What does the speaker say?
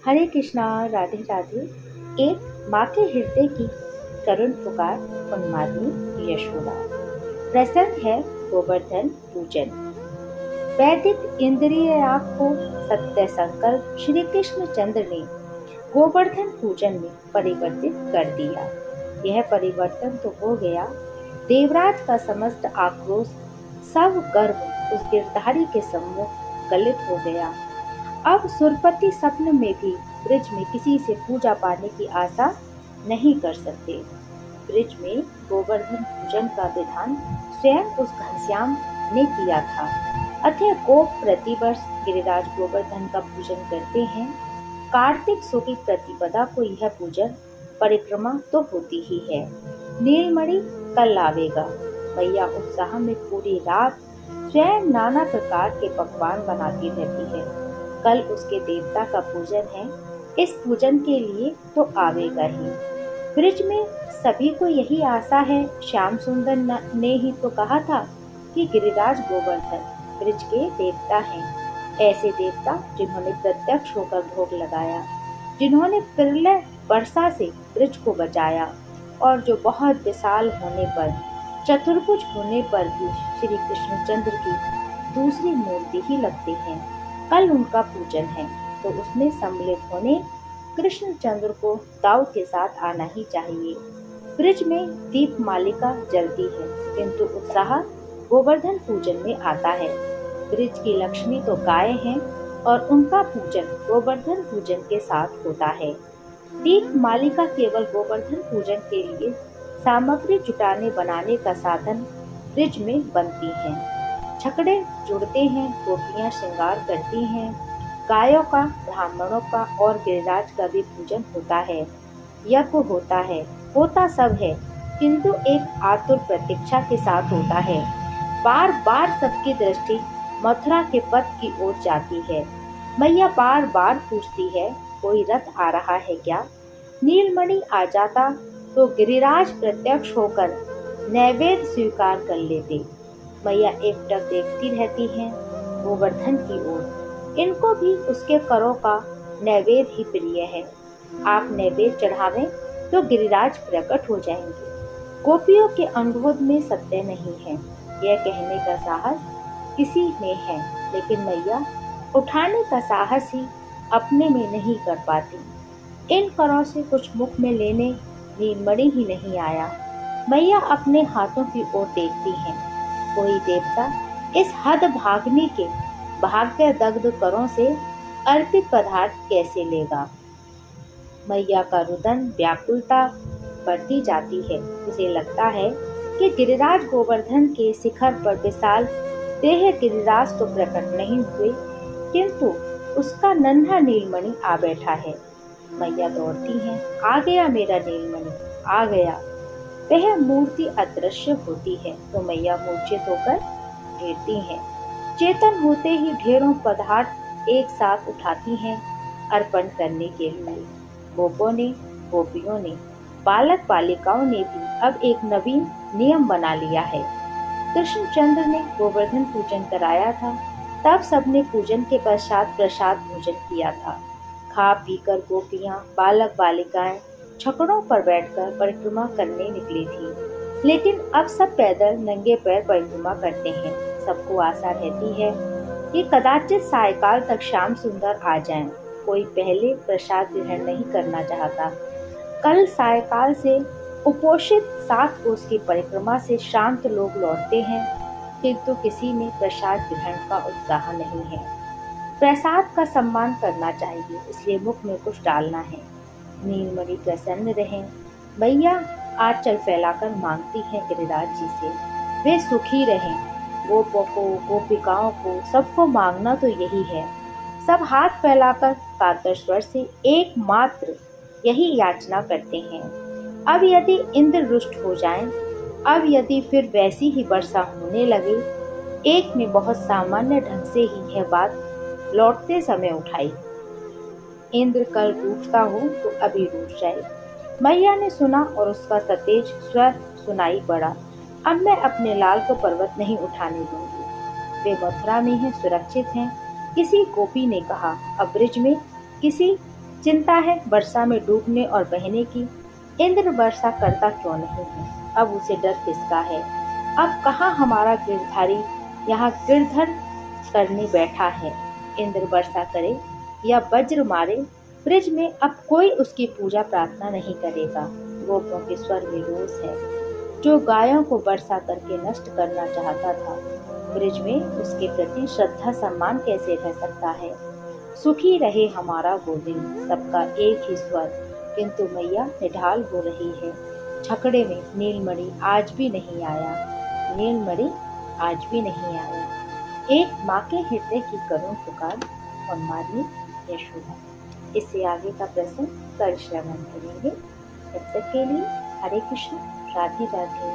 हरे कृष्णा, राधे राधे। एक माँ के हृदय की करुण पुकार, उन्मादनी यशोदा। प्रसंग है गोवर्धन पूजन। वैदिक इंद्रिय राग को सत्य संकल्प श्री कृष्ण चंद्र ने गोवर्धन पूजन में परिवर्तित कर दिया। यह परिवर्तन तो हो गया, देवराज का समस्त आक्रोश, सब गर्व उस गिरधारी के सम्मुख गलित हो गया। अब सुरपति स्वप्न में भी ब्रिज में किसी से पूजा पाने की आशा नहीं कर सकते। ब्रिज में गोवर्धन पूजन का विधान स्वयं उस घनश्याम ने किया था। अतः गोप प्रतिवर्ष गिरिराज गोवर्धन का पूजन करते हैं। कार्तिक शुक्ल प्रतिपदा को यह पूजन परिक्रमा तो होती ही है। नीलमणि कल आवेगा। मैया उत्साह में पूरी रात स्वयं नाना प्रकार के पकवान बनाती रहती है। कल उसके देवता का पूजन है, इस पूजन के लिए तो आवेगा ही। ब्रिज में सभी को यही आशा है। श्याम सुंदर ने ही तो कहा था कि गिरिराज गोवर्धन ब्रिज के देवता हैं। ऐसे देवता जिन्होंने प्रत्यक्ष होकर भोग लगाया, जिन्होंने प्रलय वर्षा से ब्रिज को बचाया और जो बहुत विशाल होने पर, चतुर्भुज होने पर भी श्री कृष्णचंद्र की दूसरी मूर्ति ही लगते हैं। कल उनका पूजन है तो उसमें सम्मिलित होने कृष्णचंद्र को दाव के साथ आना ही चाहिए। ब्रिज में दीप मालिका जलती है, किंतु उत्साह गोवर्धन पूजन में आता है। ब्रिज की लक्ष्मी तो गाय हैं और उनका पूजन गोवर्धन पूजन के साथ होता है। दीप मालिका केवल गोवर्धन पूजन के लिए सामग्री जुटाने बनाने का साधन ब्रिज में बनती हैं। छकड़े जुड़ते हैं, गोपियां श्रृंगार करती हैं, गायों का, ब्राह्मणों का और गिरिराज का भी पूजन होता है। यज्ञ होता है, होता सब है, किंतु एक आतुर प्रतीक्षा के साथ होता है। बार बार सबकी दृष्टि मथुरा के पथ की ओर जाती है। मैया बार बार पूछती है, कोई रथ आ रहा है क्या? नीलमणि आ जाता तो गिरिराज प्रत्यक्ष होकर नैवेद्य स्वीकार कर लेते। मैया एकटक देखती रहती हैं गोवर्धन की ओर। इनको भी उसके करों का नैवेद्य ही प्रिय है। आप नैवेद्य चढ़ावें तो गिरिराज प्रकट हो जाएंगे। गोपियों के अनुरोध में सत्य नहीं है, यह कहने का साहस किसी में है, लेकिन मैया उठाने का साहस ही अपने में नहीं कर पाती। इन करों से कुछ मुख में लेने नीलमणि ही नहीं आया। मैया अपने हाथों की ओर देखती हैं। कोई देवता इस हद भागनी के भाग्य दग्ध करों से अर्पित पदार्थ कैसे लेगा? मैया का रुदन व्याकुलता बढ़ती जाती है। उसे लगता है कि गिरिराज गोवर्धन के शिखर पर विशाल देह गिरिराज तो प्रकट नहीं हुए, किंतु उसका नन्हा नीलमणि आ बैठा है। मैया दौड़ती हैं, आ गया मेरा नीलमणि, आ गया। वह मूर्ति अदृश्य होती है तो मैया मूर्छित होकर गिरती हैं। चेतन होते ही ढेरों पदार्थ एक साथ उठाती हैं अर्पण करने के लिए। गोपों ने, गोपियों ने, बालक बालिकाओं ने भी अब एक नवीन नियम बना लिया है। कृष्णचंद्र ने गोवर्धन पूजन कराया था, तब सबने पूजन के पश्चात प्रसाद भोजन किया था। खा पीकर गोपियां, बालक बालिकाएं छकड़ों पर बैठकर परिक्रमा करने निकली थी, लेकिन अब सब पैदल नंगे पैर परिक्रमा करते हैं। सबको आशा रहती है कि कदाचित सायकाल तक श्याम सुंदर आ जाएं। कोई पहले प्रसाद ग्रहण नहीं करना चाहता। कल सायकाल से उपोषित 7 कोस की परिक्रमा से शांत लोग लौटते हैं, किंतु किसी में प्रसाद ग्रहण का उत्साह नहीं है। प्रसाद का सम्मान करना चाहिए, इसलिए मुख में कुछ डालना है। नीलमणि प्रसन्न रहें। मैया आंचल फैलाकर मांगती हैं गिरिराज जी से, वे सुखी रहें। गोपों को, गोपिकाओं को, सबको मांगना तो यही है। सब हाथ फैलाकर कातर स्वर से एकमात्र यही याचना करते हैं। अब यदि इंद्र रुष्ट हो जाएं, अब यदि फिर वैसी ही वर्षा होने लगे। एक ने बहुत सामान्य ढंग से ही यह बात लौटते समय उठाई। इंद्र कल रूठता हो तो अभी रूठ जाए। मैया ने सुना और उसका सतेज स्वर सुनाई पड़ा, अब मैं अपने लाल को पर्वत नहीं उठाने दूंगी। वे मथुरा में हैं, सुरक्षित हैं। किसी गोपी ने कहा, अब ब्रिज में किसी चिंता है वर्षा में डूबने और बहने की। इंद्र वर्षा करता क्यों नहीं है, अब उसे डर किसका है। अब कहाँ हमारा गिरधारी यहाँ गिरधर करने बैठा है। इंद्र वर्षा करे या वज्र मारे, ब्रिज में अब कोई उसकी पूजा प्रार्थना नहीं करेगा। गोपों के स्वर में रोष है, जो गायों को वर्षा करके नष्ट करना चाहता था। ब्रिज में उसके प्रति श्रद्धा सम्मान कैसे रह सकता है। सुखी रहे हमारा गोविंद, सबका एक ही स्वर, किंतु मैया निढाल हो रही है। छकड़े में नीलमणि आज भी नहीं आया, नीलमणि आज भी नहीं आया। एक माँ के हृदय की करुण पुकार, उन्मादनी यशोदा। इससे आगे का प्रश्न कल श्रवण करेंगे। तब तक के लिए हरे कृष्ण, राधे राधे।